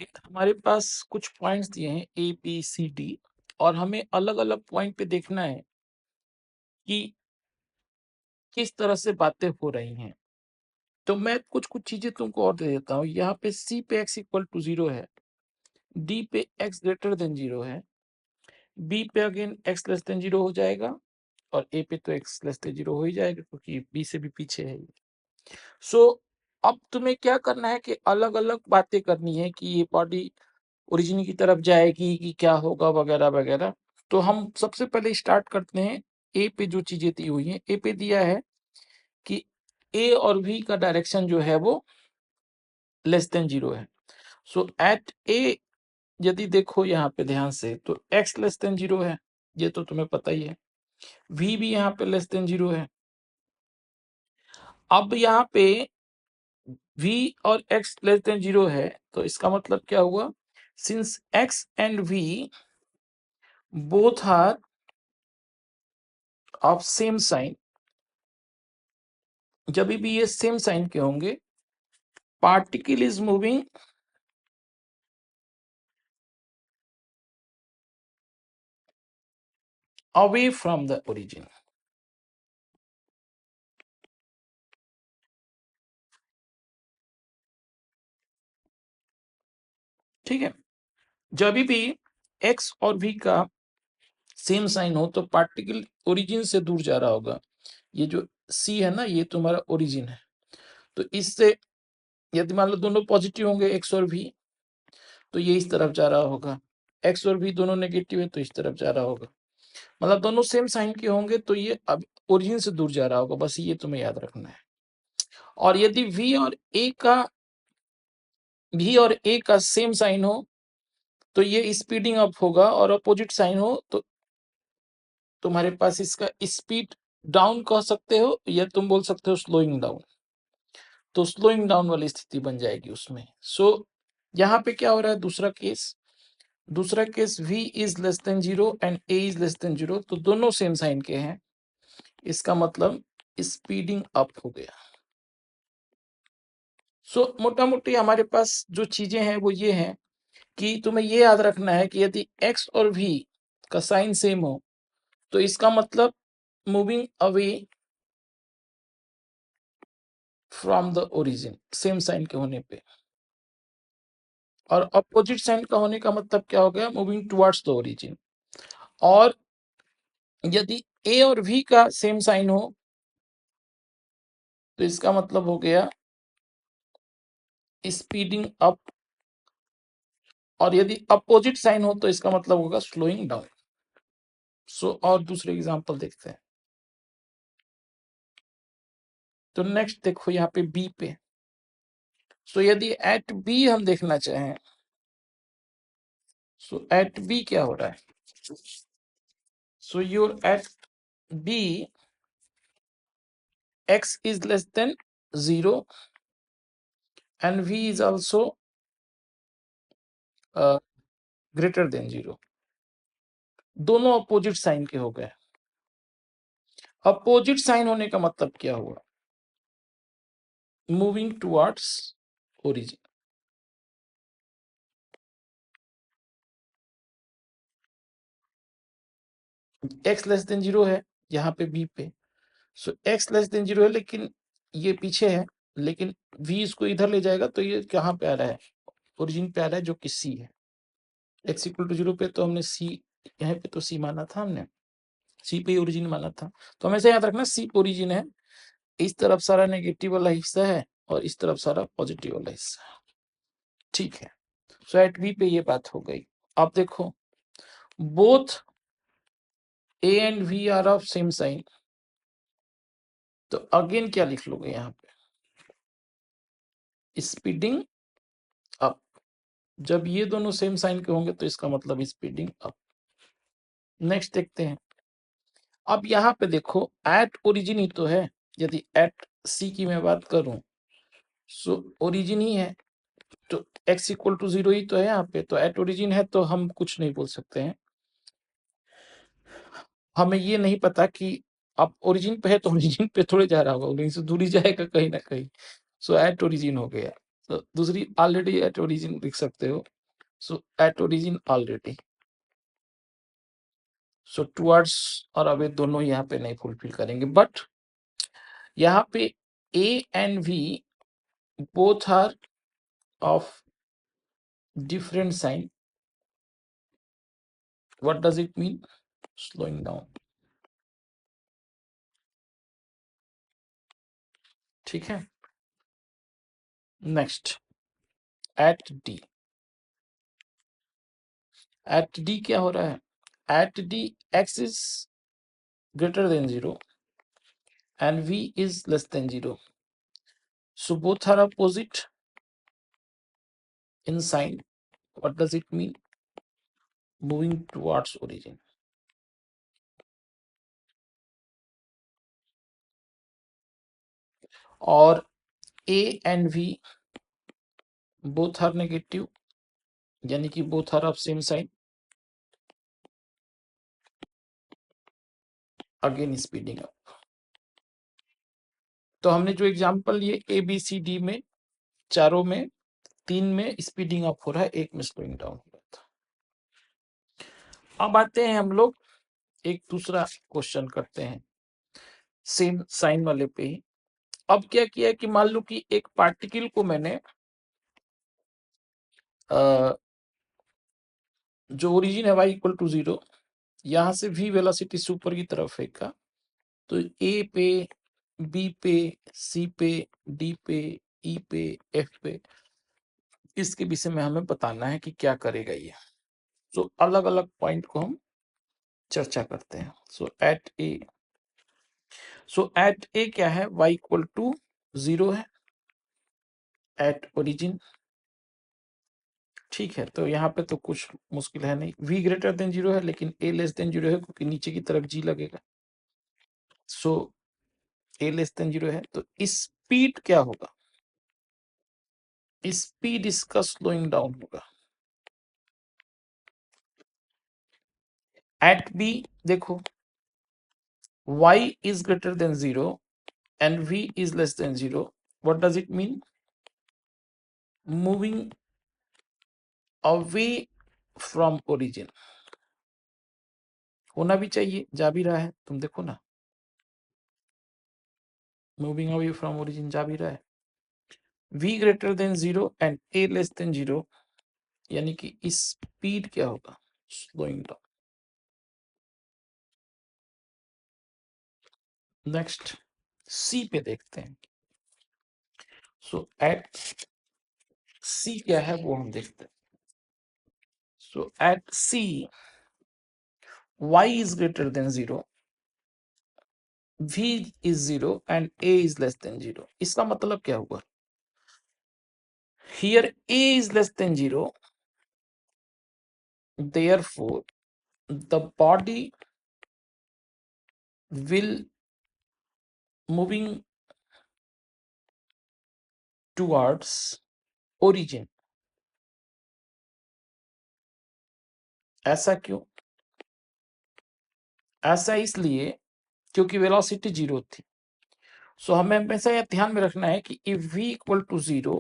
हमारे पास कुछ पॉइंट्स दिए हैं ए बी सी डी और हमें अलग अलग पॉइंट पे देखना है कि किस तरह से बातें हो रही हैं। तो मैं कुछ कुछ चीजें तुमको और दे देता हूँ। यहाँ पे सी पे x इक्वल टू 0 है, डी पे x ग्रेटर देन 0 है, बी पे अगेन x लेस देन 0 हो जाएगा और ए पे तो x लेस देन 0 हो ही जाएगा क्योंकि बी से भी पीछे है। सो अब तुम्हें क्या करना है कि अलग अलग बातें करनी है कि ये बॉडी ओरिजिन की तरफ जाएगी कि क्या होगा वगैरह वगैरह। तो हम सबसे पहले स्टार्ट करते हैं ए पे जो चीजें दी हुई हैं। ए पे दिया है कि ए और वी का डायरेक्शन जो है वो लेस देन 0 है। सो एट ए यदि देखो यहाँ पे ध्यान से तो x लेस देन 0 है, ये तो तुम्हें पता ही है। v भी यहाँ पे लेस देन 0 है। अब यहाँ पे v और x लेस देन 0 है तो इसका मतलब क्या हुआ, since x and v both are of same sign, जब भी ये सेम साइन के होंगे particle is moving away from the origin. ठीक है, जब भी x और v का सेम साइन हो तो पार्टिकल ओरिजिन से दूर जा रहा होगा। ये जो c है ना, ये तुम्हारा ओरिजिन है। तो इससे यदि मान लो दोनों पॉजिटिव होंगे x और v तो ये इस तरफ जा रहा होगा, x और v दोनों नेगेटिव है तो इस तरफ जा रहा होगा। मतलब दोनों सेम साइन के होंगे तो ये अब ओरिजिन से दूर जा रहा होगा, बस ये तुम्हें याद रखना है। और यदि v और a का सेम साइन हो तो ये स्पीडिंग अप होगा और अपोजिट साइन हो तो तुम्हारे पास इसका स्पीड डाउन कह सकते हो या तुम बोल सकते हो स्लोइंग डाउन। तो स्लोइंग डाउन वाली स्थिति बन जाएगी उसमें। सो यहाँ पे क्या हो रहा है, दूसरा case v is less than 0 and a is less than 0, तो दोनों सेम साइन के हैं। इसका मतलब स्पीडिंग अप हो गया। सो मोटा मोटी हमारे पास जो चीजें हैं वो ये हैं कि तुम्हें ये याद रखना है कि यदि x और v का साइन सेम हो तो इसका मतलब moving away from the origin, same sign के होने पे। और अपोजिट साइन का होने का मतलब क्या हो गया, मूविंग टुवर्ड्स द ओरिजिन। और यदि a और v का सेम साइन हो तो इसका मतलब हो गया स्पीडिंग अप, और यदि अपोजिट साइन हो तो इसका मतलब होगा स्लोइंग डाउन। सो और दूसरे एग्जांपल देखते हैं। तो नेक्स्ट देखो यहाँ पे बी पे। सो यदि एट बी हम देखना चाहें, सो एट बी क्या हो रहा है, so your at B x is less than 0 and v is also greater than 0। दोनों अपोजिट साइन के हो गए। अपोजिट साइन होने का मतलब क्या हुआ, moving towards origin. x less than 0 है यहाँ पे b पे, सो x लेस देन 0 है लेकिन ये पीछे है, लेकिन v इसको इधर ले जाएगा तो ये कहाँ पे आ रहा है, ओरिजिन पे आ रहा है जो कि c है। x इक्वल टू 0 पे तो हमने c, यहाँ पे तो c माना था हमने, c पे ओरिजिन माना था। तो हमेशा याद रखना c ओरिजिन है, इस तरफ सारा नेगेटिव वाला हिस्सा है और इस तरफ सारा पॉजिटिव वाला हिस्सा है। ठीक है, सो एट बी पे ये बात हो गई। अब देखो both A and V are of same sign, तो अगेन क्या लिख लोगे यहाँ पे, स्पीडिंग अप। जब ये दोनों सेम साइन के होंगे तो इसका मतलब स्पीडिंग अप। नेक्स्ट देखते हैं। अब यहाँ पे देखो एट ओरिजिन ही तो है, यदि एट सी की मैं बात करूं सो ओरिजिन ही है, तो x इक्वल टू 0 ही तो है यहाँ पे, तो एट ओरिजिन है तो हम कुछ नहीं बोल सकते हैं। हमें ये नहीं पता कि अब ओरिजिन पे है तो ओरिजिन पे थोड़े जा रहा होगा, ओरिजिन से दूरी जाएगा कहीं ना कहीं। सो एट ओरिजिन हो गया। तो दूसरी ऑलरेडी एट ओरिजिन लिख सकते हो, so at origin already, so towards और अवे दोनों यहाँ पे नहीं फुलफिल करेंगे, बट यहाँ पे a and v both are of different sign. What does it mean? Slowing down. ठीक है, next at D. At D क्या हो रहा है? At D X is greater than zero and V is less than zero, so both are opposite in sign. What does it mean? Moving towards origin. और a and v both are negative, यानी कि both are of same sign, again speeding up. तो हमने जो example लिए A B C D में, चारों में 3 में स्पीडिंग अप हो रहा है, 1 में स्लोइंग डाउन हो रहा था। अब आते हैं हम लोग एक दूसरा क्वेश्चन करते हैं सेम साइन वाले पे ही। अब क्या किया कि मान लो कि एक पार्टिकल को मैंने जो ओरिजिन है y इक्वल टू 0, यहां से v वेलोसिटी से ऊपर की तरफ फेंका, तो ए पे, बी पे, सी पे, डी पे, ई पे, एफ पे, इसके विषय में हमें बताना है कि क्या करेगा ये। तो अलग अलग पॉइंट को हम चर्चा करते हैं। सो एट ए क्या है? y इक्वल टू 0 है एट ओरिजिन। ठीक है, तो यहाँ पे तो कुछ मुश्किल है नहीं, v ग्रेटर देन 0 है, लेकिन a लेस देन 0 है क्योंकि नीचे की तरफ g लगेगा। सो a लेस देन 0 है, तो स्पीड क्या होगा? स्पीड इसका स्लोइंग डाउन होगा। एट b देखो, y is greater than 0 and v is less than 0. What does it mean? Moving away from origin. होना भी चाहिए, जा भी रहा है, तुम देखो ना, मूविंग अवे फ्रॉम ओरिजिन जा भी रहा है। v greater than 0 and a less than 0, यानी कि इस स्पीड क्या होगा? Slowing down. नेक्स्ट c पे देखते हैं। सो एट c क्या है वो हम देखते हैं। सो eight c y is greater than 0, v is 0 and a is less than 0. इसका मतलब क्या हुआ? Here a is less than 0, therefore the body will moving towards origin. ऐसा क्यों? ऐसा इसलिए क्योंकि वेलोसिटी 0 थी। सो हमें हमेशा यह ध्यान में रखना है कि if v equal to 0,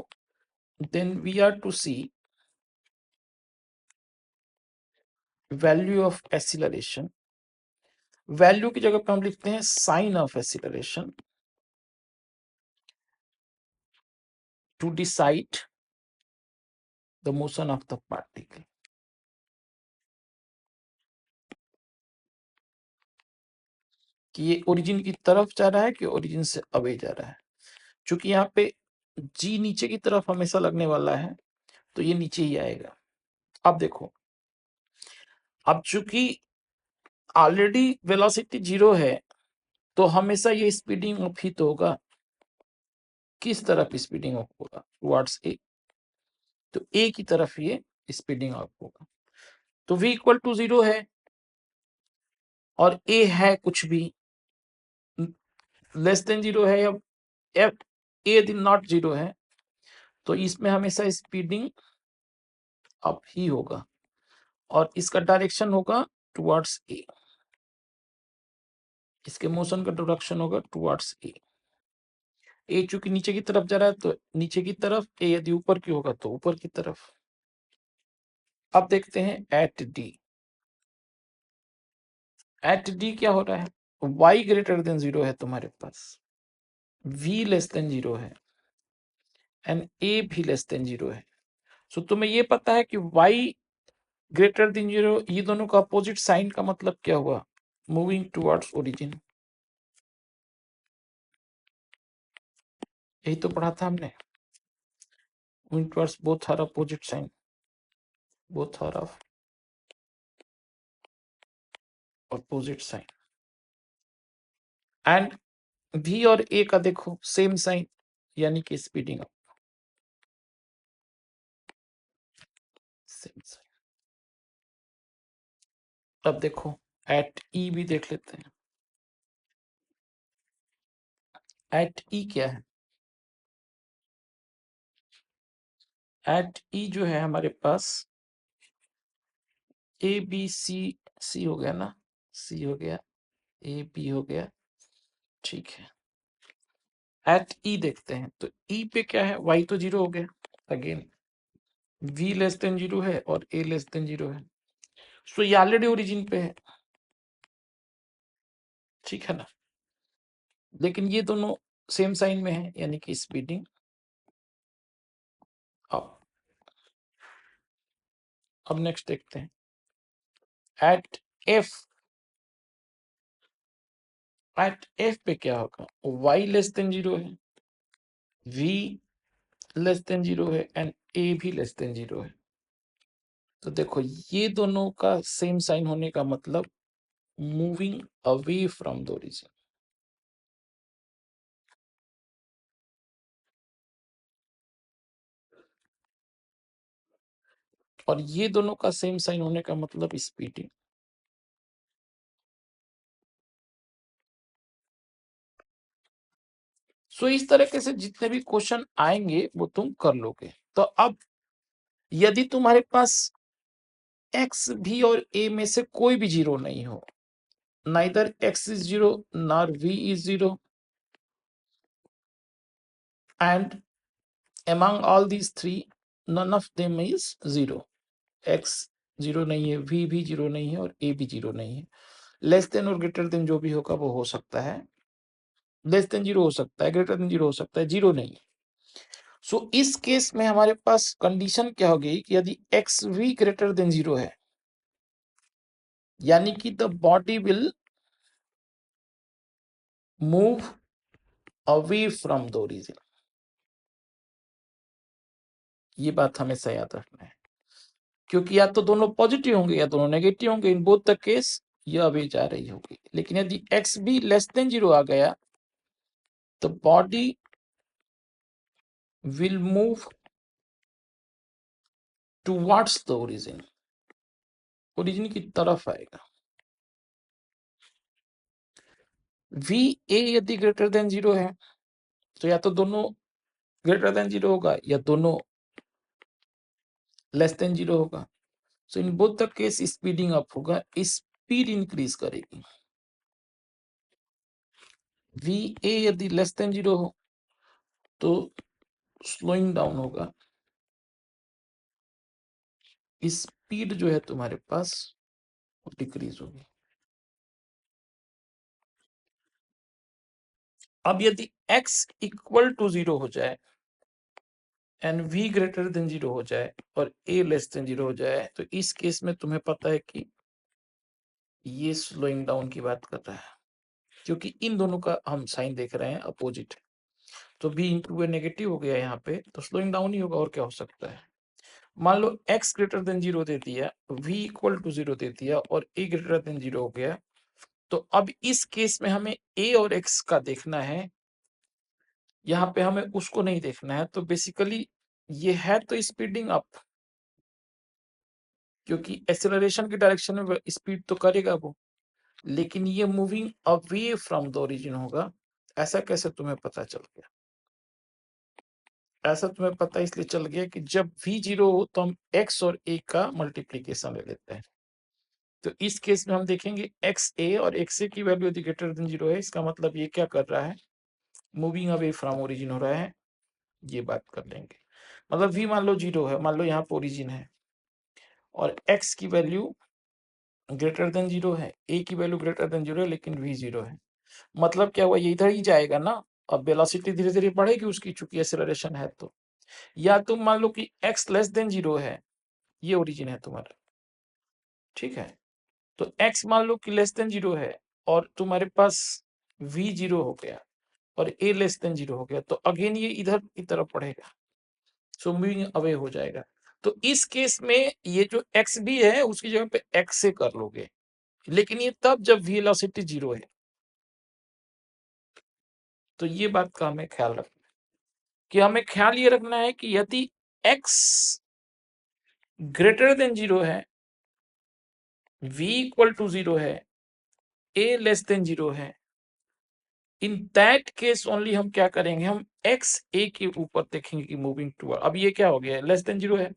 then we are to see value of acceleration. Value की जगह पे हम लिखते हैं sign of acceleration to decide the motion of the particle. कि ये ओरिजिन की तरफ जा रहा है कि ओरिजिन से अवे जा रहा है। चूंकि यहाँ पे जी नीचे की तरफ हमेशा लगने वाला है, तो ये नीचे ही आएगा। अब देखो, अब चूंकि ऑलरेडी वेलोसिटी 0 है, तो हमेशा ये स्पीडिंग अप ही तो होगा। किस तरफ स्पीडिंग अप होगा? टुवर्ड्स ए, तो ए की तरफ ये स्पीडिंग अप होगा। तो v इक्वल टू 0 है और ए है कुछ भी, लेस देन 0 है या एफ ए नॉट 0 है, तो इसमें हमेशा स्पीडिंग अप ही होगा और इसका डायरेक्शन होगा टुवर्ड्स ए। इसके मोशन का डायरेक्शन होगा टुवर्ड्स ए। ए चूंकि नीचे की तरफ जा रहा है तो नीचे की तरफ, ए यदि ऊपर की होगा तो ऊपर की तरफ। अब देखते हैं एट डी। एट डी क्या हो रहा है, y ग्रेटर देन 0 है तुम्हारे पास, v लेस देन 0 है एंड a भी लेस देन 0 है। सो तुम्हें ये पता है कि y ग्रेटर देन 0, ये दोनों का अपोजिट साइन का मतलब क्या हुआ, मूविंग टुवर्ड्स ओरिजिन। यही तो पढ़ा था हमने, moving towards both are opposite sign, both are of opposite sign. And v और a का देखो सेम साइन, यानी कि स्पीडिंग अप, सेम साइन। अब देखो एट ई भी देख लेते हैं। एट ई क्या है, एट ई जो है हमारे पास ए बी सी, सी हो गया ना, सी हो गया, ए बी हो गया, ठीक है। एट ई देखते हैं तो ई पे क्या है, वाई तो 0 हो गया, अगेन v लेस देन 0 है और a लेस देन 0 है, सो ये ऑलरेडी ओरिजिन पे है, ठीक है ना। लेकिन ये दोनों सेम साइन में है, यानी कि स्पीडिंग अप। अब नेक्स्ट देखते हैं एट एफ। एट एफ पे क्या होगा, y लेस देन 0 है, v लेस देन 0 है एंड a भी लेस देन 0 है। तो देखो ये दोनों का सेम साइन होने का मतलब moving away from the origin. और ये दोनों का सेम साइन होने का मतलब स्पीडिंग। सो इस तरीके से जितने भी क्वेश्चन आएंगे वो तुम कर लोगे। तो अब यदि तुम्हारे पास x भी और a में से कोई भी 0 नहीं हो, neither x is 0 nor v is 0 and among all these three none of them is 0, x 0 नहीं है, v भी 0 नहीं है और a भी 0 नहीं है, लेस देन और ग्रेटर देन जो भी होगा वो हो सकता है, लेस देन 0 हो सकता है, ग्रेटर देन 0 हो सकता है, 0 नहीं। सो इस केस में हमारे पास कंडीशन क्या हो गई कि यदि एक्स वी ग्रेटर देन 0 है, यानी कि the body will move away from the origin. ये बात हमेशा याद रखना है, क्योंकि या तो दोनों पॉजिटिव होंगे या दोनों नेगेटिव होंगे, इन बोथ द केस ये अवे जा रही होगी। लेकिन यदि एक्स भी लेस देन 0 आ गया तो body will move towards the origin, origin की तरफ आएगा। वी ए यदि ग्रेटर देन 0 है तो या तो दोनों ग्रेटर देन 0 होगा या दोनों लेस देन 0 होगा। So in both the case speeding up होगा, स्पीड इंक्रीज करेगी। वी ए यदि लेस देन 0 हो तो स्लोइंग डाउन होगा, स्पीड जो है तुम्हारे पास डिक्रीज होगी। अब यदि x इक्वल टू 0 हो जाए एंड v ग्रेटर देन 0 हो जाए और a लेस देन 0 हो जाए तो इस केस में तुम्हें पता है कि ये स्लोइंग डाउन की बात कर रहा है, क्योंकि इन दोनों का हम साइन देख रहे हैं अपोजिट। तो v इंटू ए नेगेटिव हो गया यहाँ पे, तो स्लोइंग डाउन ही होगा और क्या हो सकता है। मान लो x ग्रेटर देन 0 दे दिया, v इक्वल टू 0 दे दिया और a ग्रेटर देन 0 हो गया, तो अब इस केस में हमें a और x का देखना है, यहाँ पे हमें उसको नहीं देखना है। तो बेसिकली ये है तो स्पीडिंग अप, क्योंकि एक्सेलरेशन की डायरेक्शन में स्पीड तो करेगा वो, लेकिन ये moving away from the origin होगा। ऐसा कैसे तुम्हें पता चल गया, ऐसा तुम्हें पता इसलिए चल गया कि जब v 0 हो तो हम x और a का मल्टीप्लीकेशन ले लेते हैं। तो इस केस में हम देखेंगे एक्स ए और एक्स ए की वैल्यू यदि ग्रेटर देन 0 है, इसका मतलब ये क्या कर रहा है, मूविंग अवे फ्रॉम ओरिजिन हो रहा है, ये बात कर लेंगे। मतलब v मान लो 0 है, मान लो यहाँ पे ओरिजिन है और x की वैल्यू ग्रेटर देन 0 है, a की वैल्यू ग्रेटर देन 0 है, लेकिन v 0 है। मतलब क्या हुआ, ये इधर ही जाएगा ना। अब वेलोसिटी धीरे धीरे बढ़ेगी उसकी, चूंकि एक्सेलरेशन है। तो या तुम मान लो कि x लेस देन 0 है, ये ओरिजिन है तुम्हारा, ठीक है। तो x मान लो कि लेस देन 0 है और तुम्हारे पास v 0 हो गया और a लेस देन 0 हो गया, तो अगेन ये इधर की तरफ बढ़ेगा, सो मूविंग अवे हो जाएगा। तो इस केस में ये जो x भी है उसकी जगह पे x से कर लोगे, लेकिन ये तब जब वेलोसिटी 0 है। तो ये बात का हमें ख्याल रखना, कि हमें ख्याल ये रखना है कि यदि x ग्रेटर देन 0 है, v इक्वल टू 0 है, a लेस देन 0 है, इन दैट केस ओनली हम क्या करेंगे, हम x a के ऊपर देखेंगे कि मूविंग टूवर्ड। अब ये क्या हो गया, लेस देन 0 है,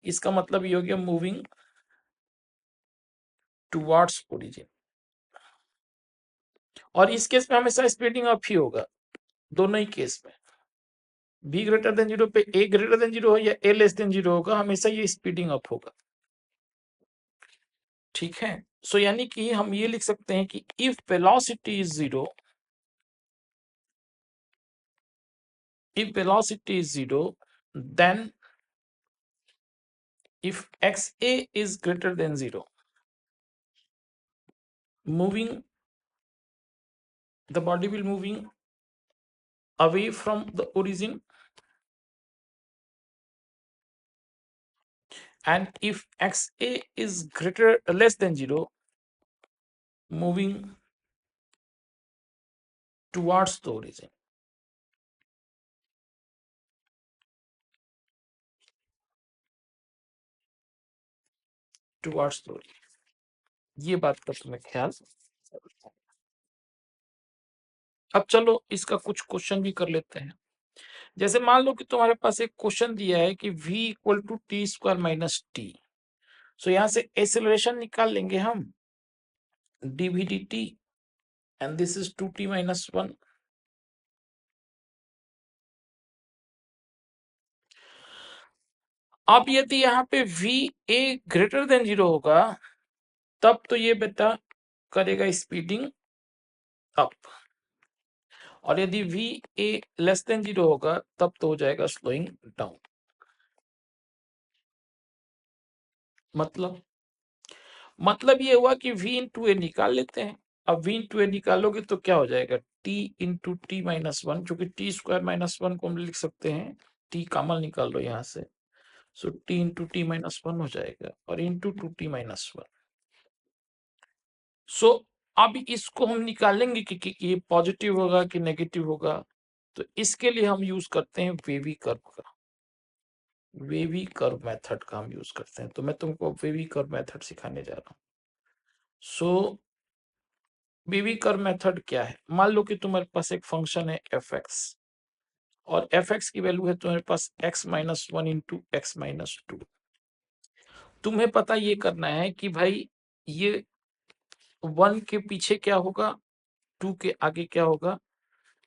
इसका मतलब ये हो गया मूविंग टुवर्ड्स ओरिजिन। और इस केस में हमेशा स्पीडिंग अप ही होगा, दोनों ही केस में। v ग्रेटर देन 0 पे a ग्रेटर देन 0 हो या a लेस देन 0 होगा, हमेशा ये स्पीडिंग अप होगा, ठीक है। सो यानी कि हम ये लिख सकते हैं कि if velocity is 0, if velocity is 0, then if xa is greater than 0, moving the body will moving away from the origin, and if xa is greater less than 0, moving towards the origin, towards the origin। ये बात का तुम्हें ख्याल। अब चलो इसका कुछ question भी कर लेते हैं। जैसे मान लो कि तुम्हारे पास एक क्वेश्चन दिया है कि v equal to t square minus t. So यहां से एक्सेलरेशन निकाल लेंगे हम, dv dt, and this is 2t minus 1। अब यदि यहाँ पे v a ग्रेटर देन 0 होगा, तब तो ये बेटा करेगा स्पीडिंग अप, और यदि v a लेस देन 0 होगा तब तो हो जाएगा स्लोइंग डाउन। मतलब ये हुआ कि v इंटू ए निकाल लेते हैं। अब v इंटू ए निकालोगे तो क्या हो जाएगा, t इंटू टी माइनस 1, चूंकि टी स्क्वायर माइनस 1 को हम लिख सकते हैं, t कॉमन निकाल लो यहाँ से, सो t इंटू टी माइनस 1 हो जाएगा, और इंटू 2t माइनस 1। सो अब इसको हम निकालेंगे कि ये पॉजिटिव होगा कि नेगेटिव होगा। तो इसके लिए हम यूज करते हैं वेवी कर्व का, वेवी कर्व मेथड का हम यूज करते हैं। तो मैं तुमको वेवी कर्व मेथड सिखाने जा रहा हूँ। सो वेवी कर्व मेथड क्या है, मान लो कि तुम्हारे पास एक फंक्शन है एफ एक्स, और एफ एक्स की वैल्यू है तुम्हारे पास x minus 1 into x minus 2। तुम्हें पता ये करना है कि भाई ये 1 के पीछे क्या होगा, 2 के आगे क्या होगा।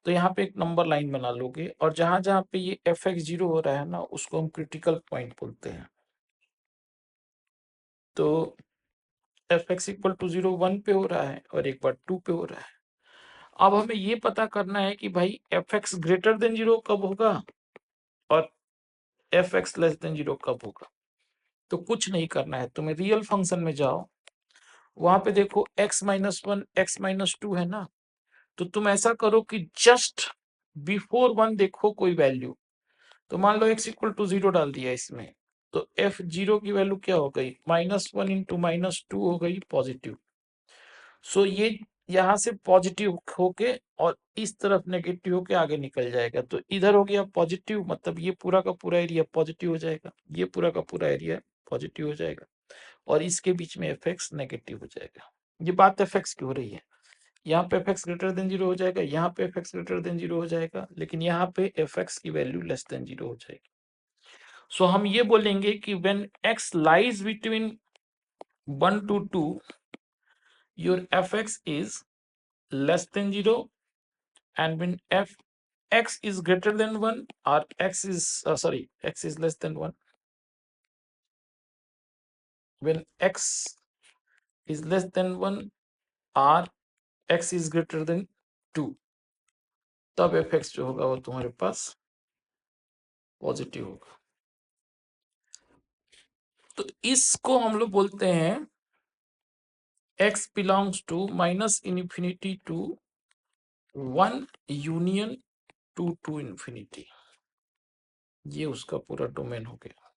तो यहाँ पे एक नंबर लाइन बना लोगे, और जहां जहां पे ये एफ एक्स 0 हो रहा है ना, उसको हम क्रिटिकल पॉइंट बोलते हैं। तो एफ एक्स इक्वल टू 0 1 पे हो रहा है और एक बार 2 पे हो रहा है। अब हमें ये पता करना है कि भाई एफ एक्स ग्रेटर देन 0 कब होगा और एफ एक्स लेस देन 0 कब होगा। तो कुछ नहीं करना है, तुम्हें रियल फंक्शन में जाओ, वहां पे देखो x माइनस 1 एक्स माइनस 2 है ना। तो तुम ऐसा करो कि जस्ट बिफोर 1 देखो कोई वैल्यू। तो मान लो x इक्वल टू 0 डाल दिया इसमें, तो f 0 की वैल्यू क्या हो गई, -1 इंटू -2 हो गई पॉजिटिव। सो ये यहाँ से पॉजिटिव होके और इस तरफ नेगेटिव होके आगे निकल जाएगा। तो इधर हो गया पॉजिटिव, मतलब ये पूरा का पूरा एरिया पॉजिटिव हो जाएगा, ये पूरा का पूरा एरिया पॉजिटिव हो जाएगा, और इसके बीच में एफ एक्स नेगेटिव हो जाएगा। ये बात एफ एक्स की हो रही है। यहाँ पे एफ एक्स ग्रेटर देन 0 हो जाएगा, यहाँ पे एफ एक्स ग्रेटर देन 0 हो जाएगा, लेकिन यहाँ पे एफ एक्स की वैल्यू लेस देन 0 हो जाएगी। सो हम ये बोलेंगे कि when x lies between 1 to 2, your fx is less than 0, and when f x is greater than 1 or x is less than 1, when x is less than 1 or x is greater than 2, तब fx जो होगा वो तुम्हारे पास positive होगा। तो इसको हम लोग बोलते हैं x belongs to minus infinity to 1 union to infinity, ये उसका पूरा डोमेन हो गया।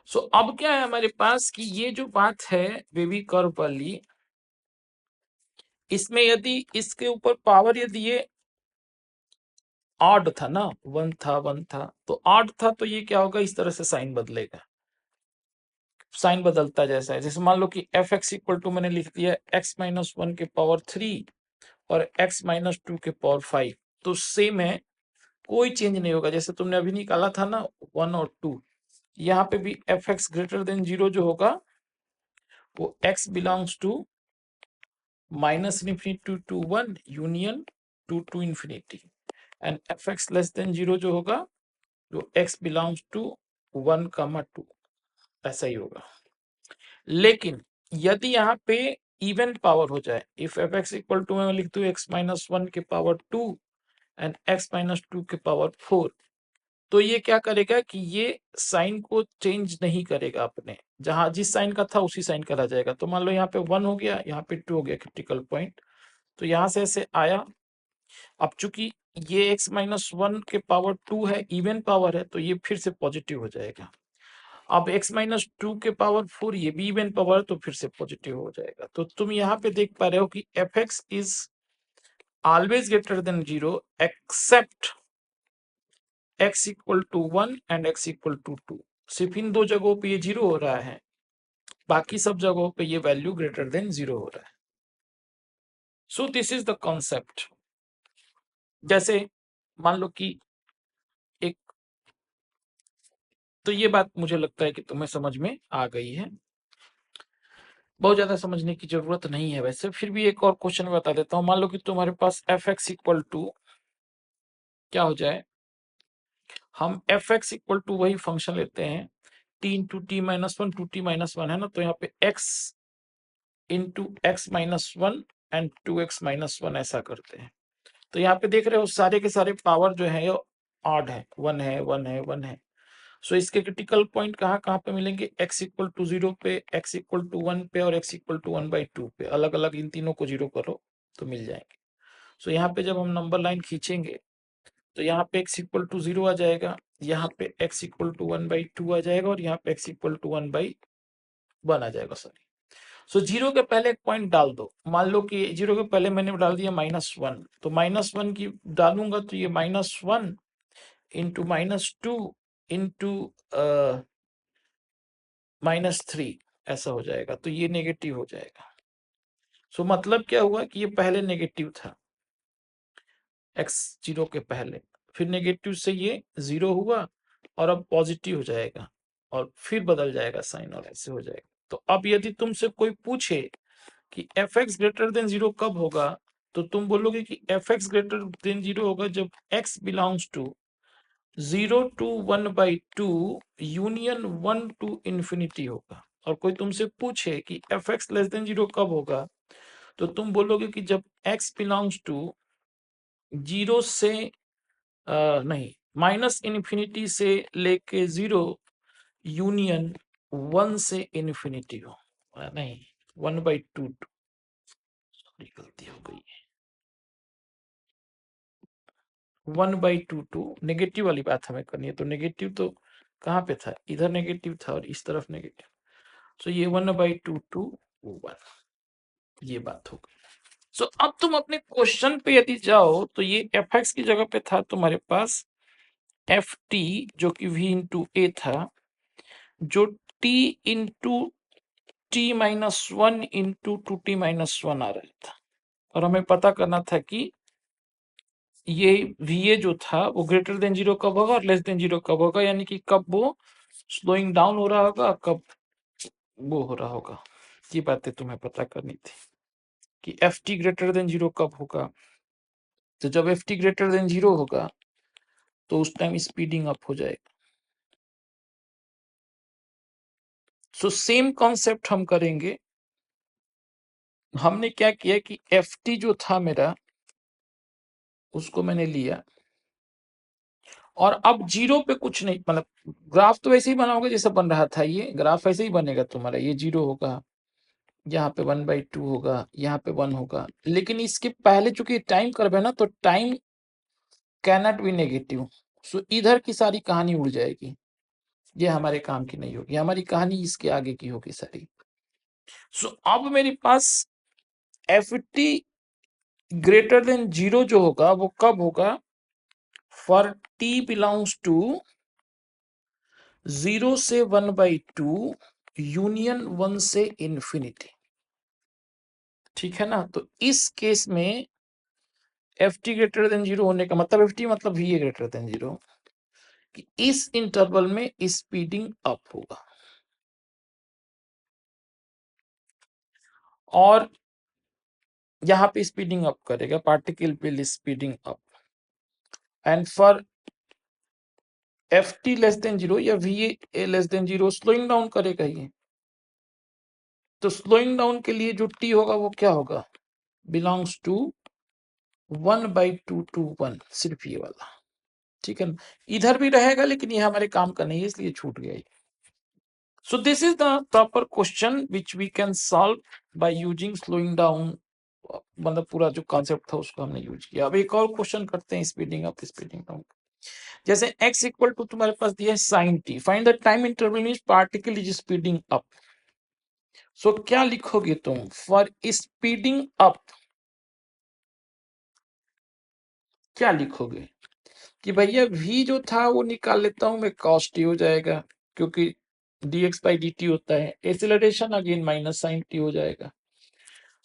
सो अब क्या है हमारे पास कि ये जो बात है बेबी कर्व वाली, इसमें यदि इसके ऊपर पावर यदि ये ऑड था ना, 1 था, तो ऑड था तो ये क्या होगा, इस तरह से साइन बदलेगा, साइन बदलता जैसा है। जैसे मान लो कि एफ एक्स इक्वल टू मैंने लिख दिया x माइनस 1 के पावर 3 और x माइनस 2 के पावर 5, तो सेम है, कोई चेंज नहीं होगा। जैसे तुमने अभी निकाला था ना 1 और 2, यहाँ पे भी एफ एक्स ग्रेटर देन 0 जो होगा वो x belongs to minus infinity to 1 union to infinity, and F X less than 0 जो होगा वो x बिलोंग्स टू 1, 2, ऐसा ही होगा। लेकिन यदि यहाँ पे इवन पावर हो जाए, if F X equal to मैं लिख दू x माइनस 1 के पावर 2 एंड x माइनस 2 के पावर 4, तो ये क्या करेगा कि ये साइन को चेंज नहीं करेगा, अपने जहां जिस साइन का था उसी साइन का रह जाएगा। तो मान लो यहाँ पे 1 हो गया, यहाँ पे 2 हो गया क्रिटिकल पॉइंट, तो यहाँ से ऐसे आया। अब चूंकि ये x माइनस 1 के पावर 2 है, इवन पावर है, तो ये फिर से पॉजिटिव हो जाएगा। अब x माइनस 2 के पावर 4 ये भी इवन पावर, तो फिर से पॉजिटिव हो जाएगा। तो तुम यहाँ पे देख पा रहे हो कि F X is always greater than 0 except x equal to 1 and x equal to 2। सिर्फ इन दो जगहों पे ये 0 हो रहा है, बाकी सब जगहों पे ये वैल्यू ग्रेटर देन 0 हो रहा है। सो दिस इज द कॉन्सेप्ट। जैसे मान लो कि एक, तो ये बात मुझे लगता है कि तुम्हें समझ में आ गई है, बहुत ज्यादा समझने की जरूरत नहीं है। वैसे फिर भी एक और क्वेश्चन बता देता हूँ। मान लो कि तुम्हारे पास एफ एक्स इक्वल टू क्या हो जाए, हम एफ एक्स इक्वल टू वही फंक्शन लेते हैं T into T minus 1 two T minus 1 है ना, तो यहाँ पे X into x minus 1 and 2x minus 1 ऐसा करते हैं। तो यहाँ पे देख रहे हो सारे के सारे पावर जो है ये ऑड है, 1 है, 1 है, 1 है। सो इसके क्रिटिकल पॉइंट कहाँ कहाँ पे मिलेंगे, x इक्वल टू 0 पे, x इक्वल टू 1 पे और x इक्वल टू 1/2 पे। अलग अलग इन तीनों को 0 करो तो मिल जाएंगे। सो यहाँ पे जब हम नंबर लाइन खींचेंगे तो यहाँ पे x इक्वल टू 0 आ जाएगा, यहाँ पे x इक्वल टू 1/2 आ जाएगा और यहाँ पे x इक्वल टू 1/1 आ जाएगा। सॉरी, सो 0 के पहले एक पॉइंट डाल दो। मान लो कि 0 के पहले मैंने डाल दिया -1, तो -1 की डालूंगा तो ये -1 इंटू -2 इंटू -3 ऐसा हो जाएगा, तो ये नेगेटिव हो जाएगा। सो मतलब क्या हुआ कि ये पहले नेगेटिव था x 0 के पहले, फिर नेगेटिव से ये 0 हुआ और अब पॉजिटिव हो जाएगा और फिर बदल जाएगा साइन और ऐसे हो जाएगा। तो अब यदि तुमसे कोई पूछे कि एफ एक्स ग्रेटर देन 0 कब होगा, तो तुम बोलोगे कि एफ एक्स ग्रेटर देन 0 होगा जब x belongs to 0 to 1/2 union 1 to infinity होगा। और कोई तुमसे पूछे कि एफ एक्स लेस देन 0 कब होगा, तो तुम बोलोगे कि जब x बिलोंग्स टू 0 से नहीं, माइनस इन्फिनिटी से लेके 0 यूनियन 1 से इन्फिनिटी हो, नहीं 1/2, गलती हो गई, 1/2 नेगेटिव वाली बात हमें करनी है। तो नेगेटिव तो कहाँ पे था, इधर नेगेटिव था और इस तरफ नेगेटिव, सो ये 1/2 to 1, ये बात हो गई। सो अब तुम अपने क्वेश्चन पे यदि जाओ तो ये एफ एक्स की जगह पे था तुम्हारे पास एफ टी, जो कि v इंटू ए था, जो t into T minus 1 into 2t minus 1 आ रहा था। और हमें पता करना था कि ये VA जो था वो ग्रेटर देन 0 कब होगा और लेस देन 0 कब होगा, यानी कि कब वो स्लोइंग डाउन हो रहा होगा, कब वो हो रहा होगा। ये बातें तुम्हें पता करनी थी कि एफ टी ग्रेटर देन 0 कब होगा तो जब एफ टी ग्रेटर देन 0 होगा तो उस टाइम स्पीडिंग अप हो जाएगा। सो सेम कॉन्सेप्ट हम करेंगे। हमने क्या किया कि एफ टी जो था मेरा उसको मैंने लिया और अब 0 पे कुछ नहीं, मतलब ग्राफ तो वैसे ही बनाओगे जैसे बन रहा था, ये ग्राफ ऐसे ही बनेगा तुम्हारा, ये 0 होगा, यहाँ पे 1/2 होगा, यहाँ पे 1 होगा, लेकिन इसके पहले चूंकि टाइम कर्व है ना, तो टाइम कैनॉट बी नेगेटिव। सो इधर की सारी कहानी उड़ जाएगी, ये हमारे काम की नहीं होगी, हमारी कहानी इसके आगे की होगी सारी। सो अब मेरे पास एफ टी ग्रेटर देन 0 जो होगा वो कब होगा? फॉर टी बिलोंग्स टू 0 से 1/2 यूनियन 1 से इंफिनिटी। ठीक है ना? तो इस केस में एफ टी ग्रेटर देन 0 होने का मतलब, एफ टी मतलब वी ए ग्रेटर देन 0, कि इस इंटरवल में स्पीडिंग अप होगा। और यहां पे स्पीडिंग अप करेगा, particle will speeding up, and for F T less than 0 या V A less than 0 slowing down करेगा ये। तो स्लोइंग डाउन के लिए जो टी होगा वो क्या होगा? बिलोंग्स टू 1/2 to 1, सिर्फ ये वाला। ठीक है ना? इधर भी रहेगा लेकिन ये हमारे काम का नहीं है, इसलिए छूट गया ये। So this is the proper question which we can solve by using slowing down. मतलब पूरा जो कॉन्सेप्ट था उसको हमने यूज किया। अब एक और क्वेश्चन करते हैं स्पीडिंग अप स्पीडिंग डाउन। जैसे x इक्वल टू तुम्हारे पास दिया है sin t, find the time interval means particle is speeding up. So क्या लिखोगे तुम फॉर स्पीडिंग अप? क्या लिखोगे कि भैया v जो था वो निकाल लेता हूं मैं, cos t हो जाएगा, क्योंकि dx by dt होता है, acceleration again minus sin t हो जाएगा।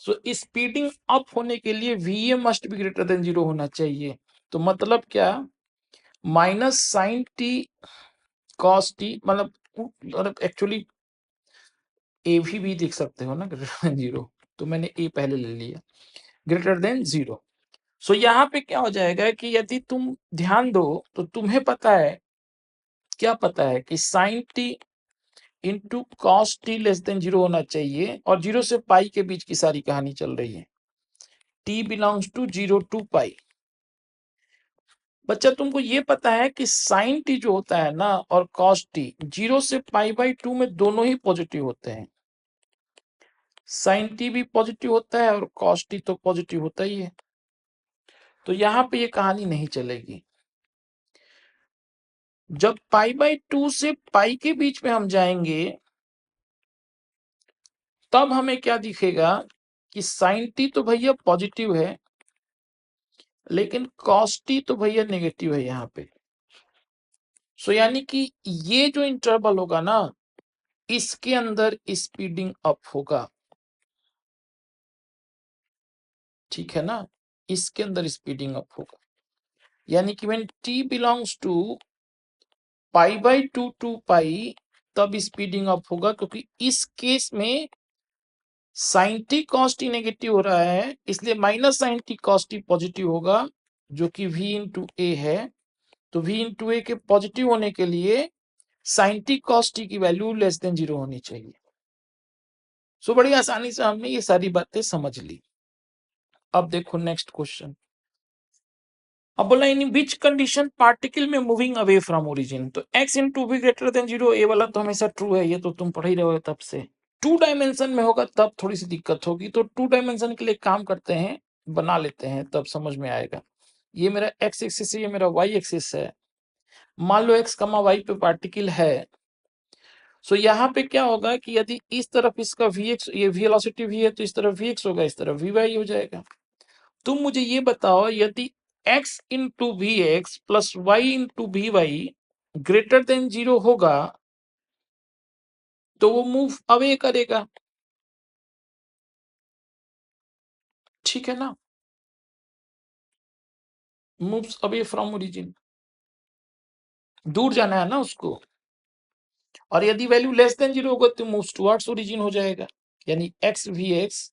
सो स्पीडिंग अप होने के लिए va must be greater than 0 होना चाहिए। तो मतलब क्या? Minus sine T cos T, मतलब एक्चुअली ए भी देख सकते हो ना ग्रेटर देन 0, तो मैंने ए पहले ले लिया, ग्रेटर देन 0। सो यहाँ पे क्या हो जाएगा कि यदि तुम ध्यान दो तो तुम्हें पता है, क्या पता है कि sine T into cos T less than 0 होना चाहिए, और 0 से पाई के बीच की सारी कहानी चल रही है। टी बिलोंग्स टू 0 टू पाई। बच्चा तुमको ये पता है कि साइन टी जो होता है ना और कॉस टी 0 से पाई/2 में दोनों ही पॉजिटिव होते हैं। साइन टी भी पॉजिटिव होता है और कॉस टी तो पॉजिटिव होता ही है। तो यहां पे ये कहानी नहीं चलेगी। जब पाई/2 से पाई के बीच में हम जाएंगे तब हमें क्या दिखेगा कि साइन टी तो भैया पॉजिटिव है, लेकिन कॉस टी तो भैया नेगेटिव है यहाँ पे। सो यानी कि ये जो इंटरवल होगा ना, इसके अंदर स्पीडिंग अप होगा। ठीक है ना? इसके अंदर स्पीडिंग अप होगा, यानी कि व्हेन t बिलोंग्स टू पाई/2 टू पाई तब स्पीडिंग अप होगा, क्योंकि इस केस में sine T cos t negative हो रहा है, इसलिए minus sine T cos t positive होगा, जो कि v इंटू ए है। तो v इंटू ए के पॉजिटिव होने के लिए साइन टी कॉस टी की वैल्यू लेस देन 0 होनी चाहिए। सो बड़ी आसानी से हमने ये सारी बातें समझ ली। अब देखो नेक्स्ट क्वेश्चन। अब बोला इन विच कंडीशन पार्टिकल में मूविंग अवे फ्रॉम ओरिजिन। तो x into V greater than 0, ये वाला तो हमेशा ट्रू है, ये तो तुम पढ़ ही रहे हो तब से। 2 डायमेंशन में होगा तब थोड़ी सी दिक्कत होगी, तो 2 डायमेंशन के लिए काम करते हैं, बना लेते हैं तब समझ में आएगा। ये मेरा x एक्सिस है, ये मेरा y एक्सिस है। मान लो x, y पे पार्टिकल है। सो यहाँ पे क्या होगा कि यदि इस तरफ इसका vx, ये वेलोसिटी v है, तो इस तरफ vx होगा, इस तरफ vy हो जाएगा। तुम मुझे ये बताओ, यदि x into V X plus Y into V Y greater than 0 होगा तो वो मूव अवे करेगा। ठीक है ना? मूव्स अवे फ्रॉम ओरिजिन, दूर जाना है ना उसको। और यदि वैल्यू लेस देन 0 होगा तो मूव्स टुवर्ड्स ओरिजिन हो जाएगा, यानी X V X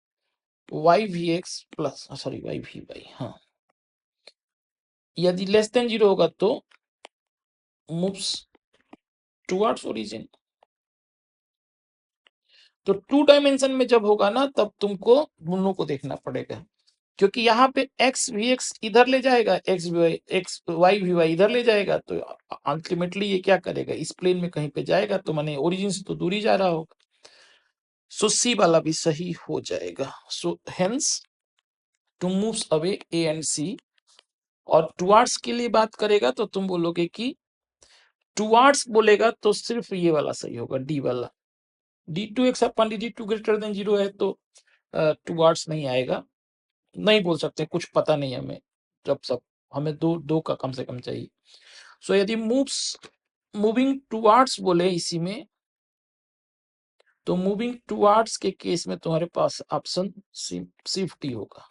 Y V X plus, sorry Y V Y, हाँ, यदि लेस देन 0 होगा तो मूव्स टुवर्ड्स ओरिजिन। तो 2 डायमेंशन में जब होगा ना तब तुमको दोनों को देखना पड़ेगा, क्योंकि यहाँ पे एक्स भी एक्स इधर ले जाएगा, एक्स वाई भी वाई इधर ले जाएगा, तो अल्टीमेटली ये क्या करेगा, इस प्लेन में कहीं पे जाएगा, तो माने ओरिजिन से तो दूरी जा रहा होगा। सो सी वाला भी सही हो जाएगा। So hence two moves away A and C. और टुवार्ड्स के लिए बात करेगा तो तुम बोलोगे कि टुवार्ड्स बोलेगा तो सिर्फ ये वाला सही होगा, डी वाला। d2x अपन d2 ग्रेटर देन 0 है तो टुवार्ड्स नहीं आएगा, नहीं बोल सकते, कुछ पता नहीं हमें, जब सब हमें दो का कम से कम चाहिए। सो यदि मूविंग टुवार्ड्स बोले इसी में, तो मूविंग टुवार्ड्स के केस में तुम्हारे पास ऑप्शन शिफ्ट ही होगा।